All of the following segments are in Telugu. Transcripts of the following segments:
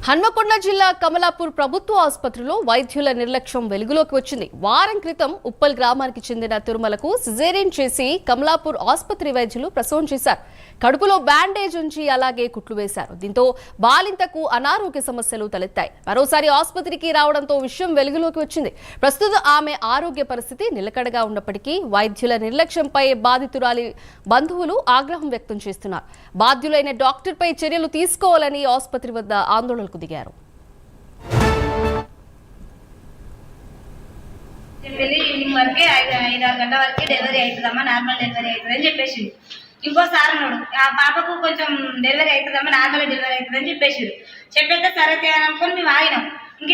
హన్మకొండ జిల్లా కమలాపూర్ ప్రభుత్వ ఆసుపత్రిలో వైద్యుల నిర్లక్ష్యం వెలుగులోకి వచ్చింది. వారం క్రితం ఉప్పల్ గ్రామానికి చెందిన తిరుమలకు సిజేరియన్ చేసి కమలాపూర్ ఆసుపత్రి వైద్యులు ప్రసవం చేశారు. కడుపులో బ్యాండేజ్ ఉంచి అలాగే కుట్లు వేశారు. దీంతో బాలింతకు అనారోగ్య సమస్యలు తలెత్తాయి. మరోసారి ఆసుపత్రికి రావడంతో విషయం వెలుగులోకి వచ్చింది. ప్రస్తుతం ఆమె ఆరోగ్య పరిస్థితి నిలకడగా ఉన్నప్పటికీ వైద్యుల నిర్లక్ష్యంపై బాధితురాలి బంధువులు ఆగ్రహం వ్యక్తం చేస్తున్నారు. బాధ్యులైన డాక్టర్పై చర్యలు తీసుకోవాలని ఆసుపత్రి వద్ద ఆందోళనకు దిగారు. ఈవినింగ్ వరకే 5-6 గంటల వరకే డెలివరీ అవుతుందమ్మా, నార్మల్ డెలివరీ అవుతుంది అని చెప్పేసి ఇంకోసారి ఉన్నాడు. ఆ పాపకు కొంచెం డెలివరీ అవుతుందమ్మా, నార్మల్ డెలివరీ అవుతుంది అని చెప్పేస్తే సరే అని అనుకుని మేము ఆగినాం.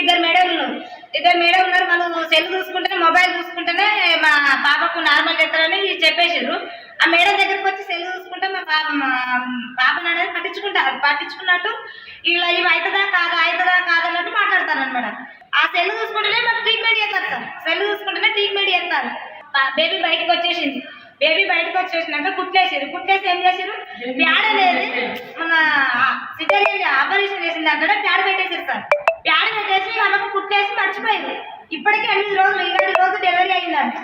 ఇద్దరు మేడం ఉన్నారు. వాళ్ళు సెల్ చూసుకుంటేనే, మొబైల్ చూసుకుంటేనే మా పాపకు నార్మల్ చేస్తారని చెప్పేసారు. ఆ మేడం దగ్గరకు వచ్చి సెల్ చూసుకుంటే మా పాపను అనేది పట్టించుకున్నట్టు ఇలా ఇవి అవుతుందా కాదన్నట్టు మాట్లాడతారు అనమాట. ఆ సెల్ చూసుకుంటేనే మాకు ట్రీట్మెంట్ చేస్తారు సార్. సెల్ చూసుకుంటేనే ట్రీట్మెంట్ చేస్తారు. బేబీ బయటకు వచ్చేసింది. బేబీ బయటకు వచ్చేసినాక కుట్లేసి ఏం చేసారు, ప్యాడ్ అనేది మన సిజేరియన్ ఆపరేషన్ చేసిన దాంట్లో ప్యాడ్ పెట్టేసారు సార్. ప్యాడ్ పెట్టేసి ఆమెకు కుట్లేసి మర్చిపోయింది. ఇప్పటికీ 8 రోజులు, 7 రోజు డెలివరీ అయిందంట.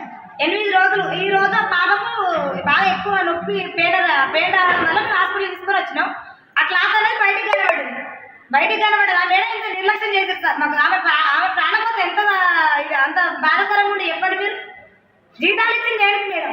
8 రోజులు. ఈ రోజు ఆ పాపకు బాగా ఎక్కువ నొప్పి పేడ రావడం వల్ల హాస్పిటల్ తీసుకొని వచ్చినాం. ఆ క్లాత్ అనేది బయటకు కనబడదు. ఆ మేడం ఇంత నిర్లక్ష్యం చేశారు సార్. మాకు ఆమె ప్రాణపోతే అంత బాధాకరంగా ఉండి చెప్పండి. మీరు జీతాలు ఇచ్చింది మేడం.